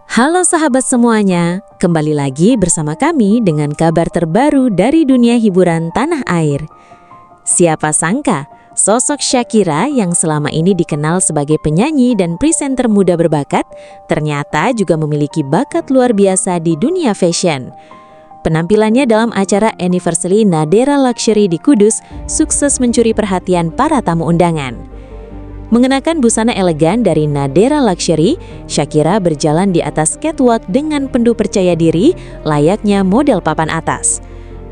Halo sahabat semuanya, kembali lagi bersama kami dengan kabar terbaru dari dunia hiburan tanah air. Siapa sangka, sosok Shakira yang selama ini dikenal sebagai penyanyi dan presenter muda berbakat, ternyata juga memiliki bakat luar biasa di dunia fashion. Penampilannya dalam acara Anniversary Nadera Luxury di Kudus sukses mencuri perhatian para tamu undangan. Mengenakan busana elegan dari Nadera Luxury, Shakira berjalan di atas catwalk dengan penuh percaya diri, layaknya model papan atas.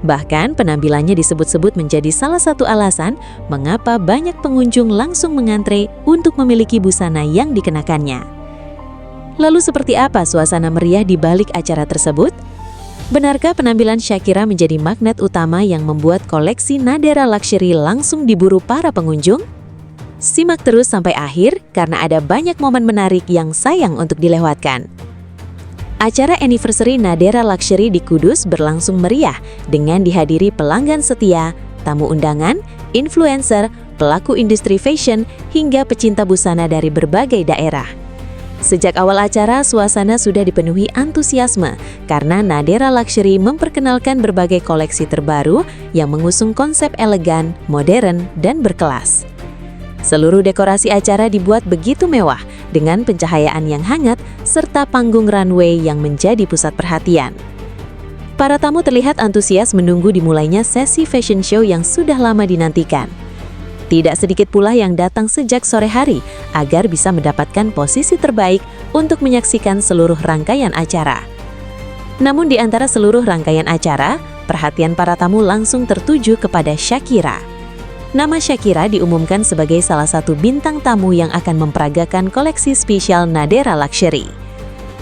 Bahkan penampilannya disebut-sebut menjadi salah satu alasan mengapa banyak pengunjung langsung mengantre untuk memiliki busana yang dikenakannya. Lalu seperti apa suasana meriah di balik acara tersebut? Benarkah penampilan Shakira menjadi magnet utama yang membuat koleksi Nadera Luxury langsung diburu para pengunjung? Simak terus sampai akhir karena ada banyak momen menarik yang sayang untuk dilewatkan. Acara Anniversary Nadera Luxury di Kudus berlangsung meriah dengan dihadiri pelanggan setia, tamu undangan, influencer, pelaku industri fashion, hingga pecinta busana dari berbagai daerah. Sejak awal acara, suasana sudah dipenuhi antusiasme karena Nadera Luxury memperkenalkan berbagai koleksi terbaru yang mengusung konsep elegan, modern, dan berkelas. Seluruh dekorasi acara dibuat begitu mewah dengan pencahayaan yang hangat serta panggung runway yang menjadi pusat perhatian. Para tamu terlihat antusias menunggu dimulainya sesi fashion show yang sudah lama dinantikan. Tidak sedikit pula yang datang sejak sore hari agar bisa mendapatkan posisi terbaik untuk menyaksikan seluruh rangkaian acara. Namun di antara seluruh rangkaian acara, perhatian para tamu langsung tertuju kepada Shakira. Nama Shakira diumumkan sebagai salah satu bintang tamu yang akan memperagakan koleksi spesial Nadera Luxury.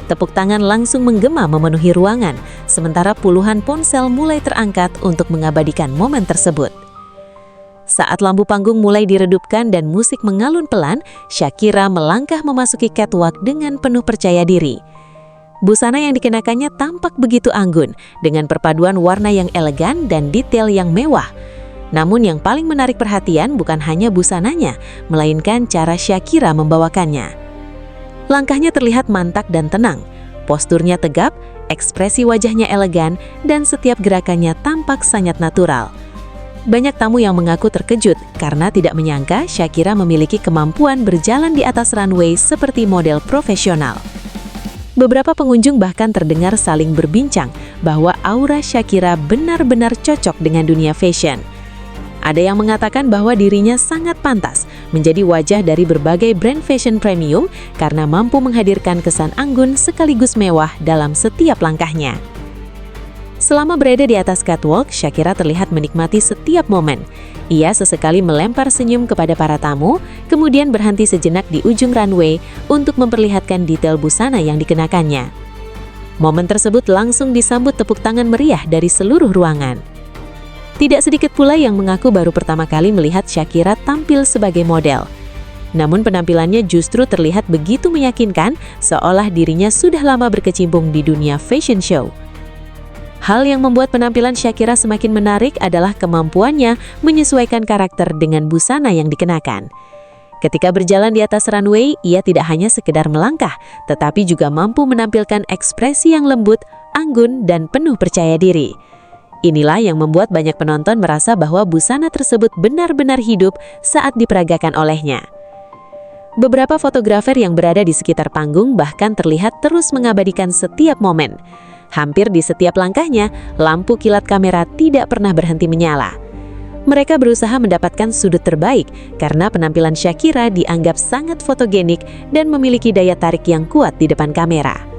Tepuk tangan langsung menggema memenuhi ruangan, sementara puluhan ponsel mulai terangkat untuk mengabadikan momen tersebut. Saat lampu panggung mulai diredupkan dan musik mengalun pelan, Shakira melangkah memasuki catwalk dengan penuh percaya diri. Busana yang dikenakannya tampak begitu anggun, dengan perpaduan warna yang elegan dan detail yang mewah. Namun yang paling menarik perhatian bukan hanya busananya, melainkan cara Shakira membawakannya. Langkahnya terlihat mantak dan tenang, posturnya tegap, ekspresi wajahnya elegan, dan setiap gerakannya tampak sangat natural. Banyak tamu yang mengaku terkejut karena tidak menyangka Shakira memiliki kemampuan berjalan di atas runway seperti model profesional. Beberapa pengunjung bahkan terdengar saling berbincang bahwa aura Shakira benar-benar cocok dengan dunia fashion. Ada yang mengatakan bahwa dirinya sangat pantas menjadi wajah dari berbagai brand fashion premium karena mampu menghadirkan kesan anggun sekaligus mewah dalam setiap langkahnya. Selama berada di atas catwalk, Shakira terlihat menikmati setiap momen. Ia sesekali melempar senyum kepada para tamu, kemudian berhenti sejenak di ujung runway untuk memperlihatkan detail busana yang dikenakannya. Momen tersebut langsung disambut tepuk tangan meriah dari seluruh ruangan. Tidak sedikit pula yang mengaku baru pertama kali melihat Shakira tampil sebagai model. Namun penampilannya justru terlihat begitu meyakinkan, seolah dirinya sudah lama berkecimpung di dunia fashion show. Hal yang membuat penampilan Shakira semakin menarik adalah kemampuannya menyesuaikan karakter dengan busana yang dikenakan. Ketika berjalan di atas runway, ia tidak hanya sekedar melangkah, tetapi juga mampu menampilkan ekspresi yang lembut, anggun, dan penuh percaya diri. Inilah yang membuat banyak penonton merasa bahwa busana tersebut benar-benar hidup saat diperagakan olehnya. Beberapa fotografer yang berada di sekitar panggung bahkan terlihat terus mengabadikan setiap momen. Hampir di setiap langkahnya, lampu kilat kamera tidak pernah berhenti menyala. Mereka berusaha mendapatkan sudut terbaik karena penampilan Shakira dianggap sangat fotogenik dan memiliki daya tarik yang kuat di depan kamera.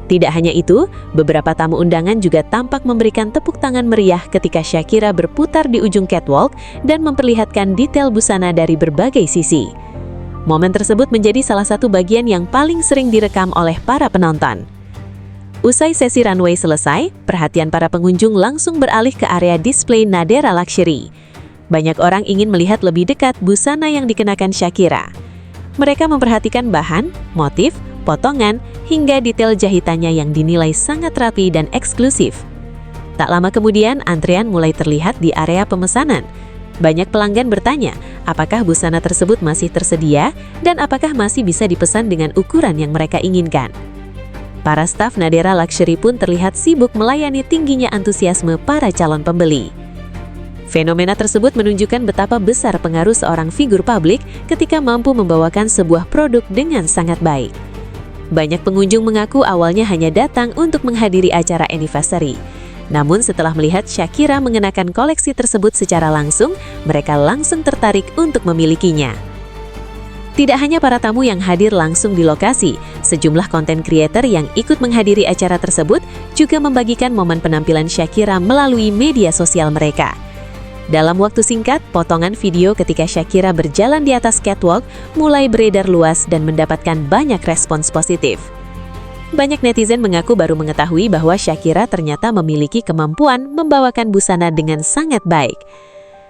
Tidak hanya itu, beberapa tamu undangan juga tampak memberikan tepuk tangan meriah ketika Shakira berputar di ujung catwalk dan memperlihatkan detail busana dari berbagai sisi. Momen tersebut menjadi salah satu bagian yang paling sering direkam oleh para penonton. Usai sesi runway selesai, perhatian para pengunjung langsung beralih ke area display Nadera Luxury. Banyak orang ingin melihat lebih dekat busana yang dikenakan Shakira. Mereka memperhatikan bahan, motif, potongan, hingga detail jahitannya yang dinilai sangat rapi dan eksklusif. Tak lama kemudian, antrean mulai terlihat di area pemesanan. Banyak pelanggan bertanya, apakah busana tersebut masih tersedia dan apakah masih bisa dipesan dengan ukuran yang mereka inginkan. Para staf Nadera Luxury pun terlihat sibuk melayani tingginya antusiasme para calon pembeli. Fenomena tersebut menunjukkan betapa besar pengaruh seorang figur publik ketika mampu membawakan sebuah produk dengan sangat baik. Banyak pengunjung mengaku awalnya hanya datang untuk menghadiri acara anniversary. Namun setelah melihat Shakira mengenakan koleksi tersebut secara langsung, mereka langsung tertarik untuk memilikinya. Tidak hanya para tamu yang hadir langsung di lokasi, sejumlah konten creator yang ikut menghadiri acara tersebut juga membagikan momen penampilan Shakira melalui media sosial mereka. Dalam waktu singkat, potongan video ketika Shakira berjalan di atas catwalk mulai beredar luas dan mendapatkan banyak respons positif. Banyak netizen mengaku baru mengetahui bahwa Shakira ternyata memiliki kemampuan membawakan busana dengan sangat baik.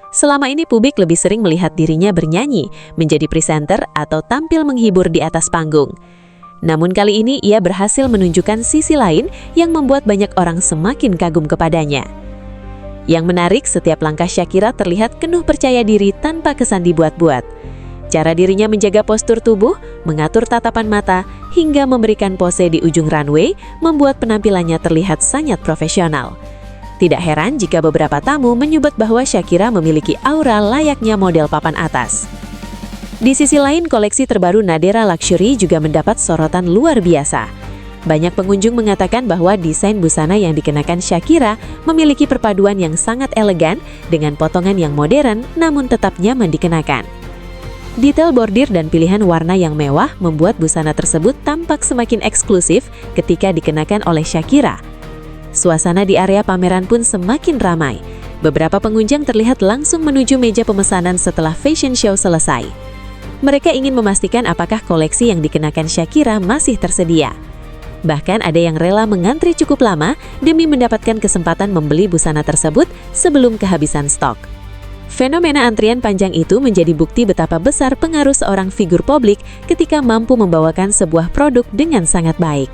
Selama ini publik lebih sering melihat dirinya bernyanyi, menjadi presenter atau tampil menghibur di atas panggung. Namun kali ini ia berhasil menunjukkan sisi lain yang membuat banyak orang semakin kagum kepadanya. Yang menarik, setiap langkah Shakira terlihat penuh percaya diri tanpa kesan dibuat-buat. Cara dirinya menjaga postur tubuh, mengatur tatapan mata, hingga memberikan pose di ujung runway membuat penampilannya terlihat sangat profesional. Tidak heran jika beberapa tamu menyebut bahwa Shakira memiliki aura layaknya model papan atas. Di sisi lain, koleksi terbaru Nadera Luxury juga mendapat sorotan luar biasa. Banyak pengunjung mengatakan bahwa desain busana yang dikenakan Shakira memiliki perpaduan yang sangat elegan dengan potongan yang modern namun tetap nyaman dikenakan. Detail bordir dan pilihan warna yang mewah membuat busana tersebut tampak semakin eksklusif ketika dikenakan oleh Shakira. Suasana di area pameran pun semakin ramai. Beberapa pengunjung terlihat langsung menuju meja pemesanan setelah fashion show selesai. Mereka ingin memastikan apakah koleksi yang dikenakan Shakira masih tersedia. Bahkan ada yang rela mengantri cukup lama demi mendapatkan kesempatan membeli busana tersebut sebelum kehabisan stok. Fenomena antrian panjang itu menjadi bukti betapa besar pengaruh seorang figur publik ketika mampu membawakan sebuah produk dengan sangat baik.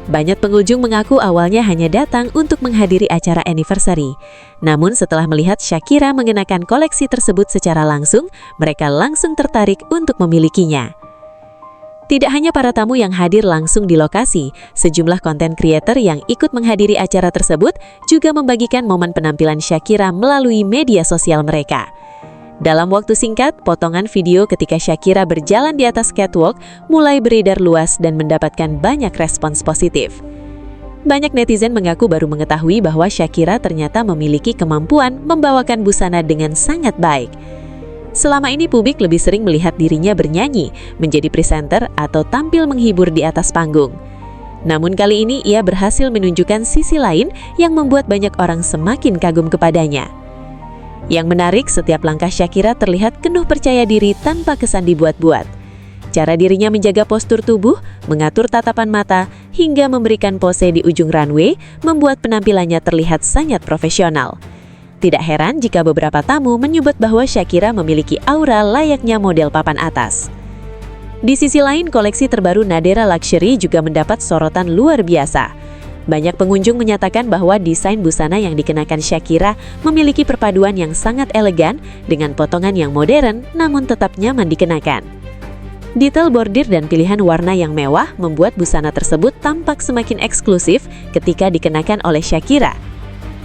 Banyak pengunjung mengaku awalnya hanya datang untuk menghadiri acara anniversary. Namun setelah melihat Shakira mengenakan koleksi tersebut secara langsung, mereka langsung tertarik untuk memilikinya. Tidak hanya para tamu yang hadir langsung di lokasi, sejumlah konten creator yang ikut menghadiri acara tersebut juga membagikan momen penampilan Shakira melalui media sosial mereka. Dalam waktu singkat, potongan video ketika Shakira berjalan di atas catwalk mulai beredar luas dan mendapatkan banyak respons positif. Banyak netizen mengaku baru mengetahui bahwa Shakira ternyata memiliki kemampuan membawakan busana dengan sangat baik. Selama ini publik lebih sering melihat dirinya bernyanyi, menjadi presenter atau tampil menghibur di atas panggung. Namun kali ini ia berhasil menunjukkan sisi lain yang membuat banyak orang semakin kagum kepadanya. Yang menarik, setiap langkah Shakira terlihat penuh percaya diri tanpa kesan dibuat-buat. Cara dirinya menjaga postur tubuh, mengatur tatapan mata, hingga memberikan pose di ujung runway membuat penampilannya terlihat sangat profesional. Tidak heran jika beberapa tamu menyebut bahwa Shakira memiliki aura layaknya model papan atas. Di sisi lain, koleksi terbaru Nadera Luxury juga mendapat sorotan luar biasa. Banyak pengunjung menyatakan bahwa desain busana yang dikenakan Shakira memiliki perpaduan yang sangat elegan dengan potongan yang modern namun tetap nyaman dikenakan. Detail bordir dan pilihan warna yang mewah membuat busana tersebut tampak semakin eksklusif ketika dikenakan oleh Shakira.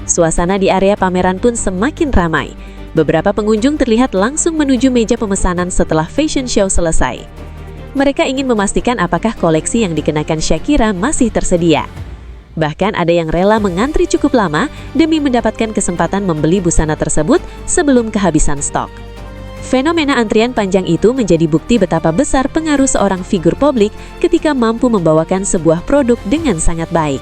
Suasana di area pameran pun semakin ramai. Beberapa pengunjung terlihat langsung menuju meja pemesanan setelah fashion show selesai. Mereka ingin memastikan apakah koleksi yang dikenakan Shakira masih tersedia. Bahkan ada yang rela mengantri cukup lama demi mendapatkan kesempatan membeli busana tersebut sebelum kehabisan stok. Fenomena antrian panjang itu menjadi bukti betapa besar pengaruh seorang figur publik ketika mampu membawakan sebuah produk dengan sangat baik.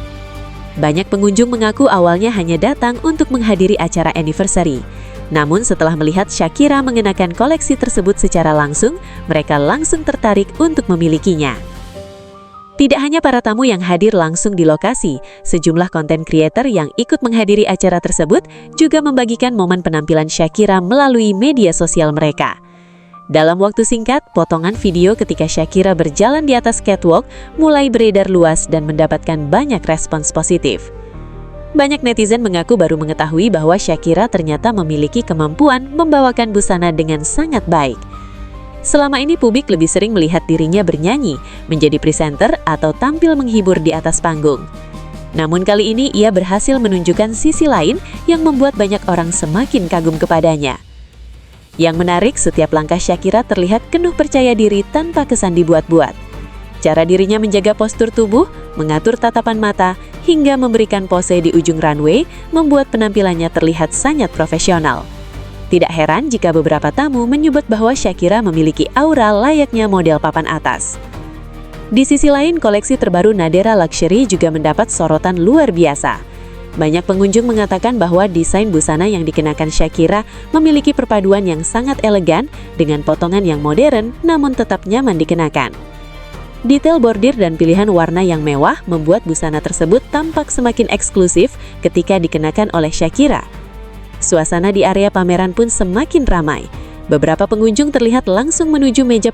Banyak pengunjung mengaku awalnya hanya datang untuk menghadiri acara anniversary. Namun setelah melihat Shakira mengenakan koleksi tersebut secara langsung, mereka langsung tertarik untuk memilikinya. Tidak hanya para tamu yang hadir langsung di lokasi, sejumlah konten creator yang ikut menghadiri acara tersebut juga membagikan momen penampilan Shakira melalui media sosial mereka. Dalam waktu singkat, potongan video ketika Shakira berjalan di atas catwalk mulai beredar luas dan mendapatkan banyak respons positif. Banyak netizen mengaku baru mengetahui bahwa Shakira ternyata memiliki kemampuan membawakan busana dengan sangat baik. Selama ini publik lebih sering melihat dirinya bernyanyi, menjadi presenter atau tampil menghibur di atas panggung. Namun kali ini ia berhasil menunjukkan sisi lain yang membuat banyak orang semakin kagum kepadanya. Yang menarik, setiap langkah Shakira terlihat penuh percaya diri tanpa kesan dibuat-buat. Cara dirinya menjaga postur tubuh, mengatur tatapan mata, hingga memberikan pose di ujung runway membuat penampilannya terlihat sangat profesional. Tidak heran jika beberapa tamu menyebut bahwa Shakira memiliki aura layaknya model papan atas. Di sisi lain, koleksi terbaru Nadera Luxury juga mendapat sorotan luar biasa. Banyak pengunjung mengatakan bahwa desain busana yang dikenakan Shakira memiliki perpaduan yang sangat elegan dengan potongan yang modern namun tetap nyaman dikenakan. Detail bordir dan pilihan warna yang mewah membuat busana tersebut tampak semakin eksklusif ketika dikenakan oleh Shakira. Suasana di area pameran pun semakin ramai. Beberapa pengunjung terlihat langsung menuju meja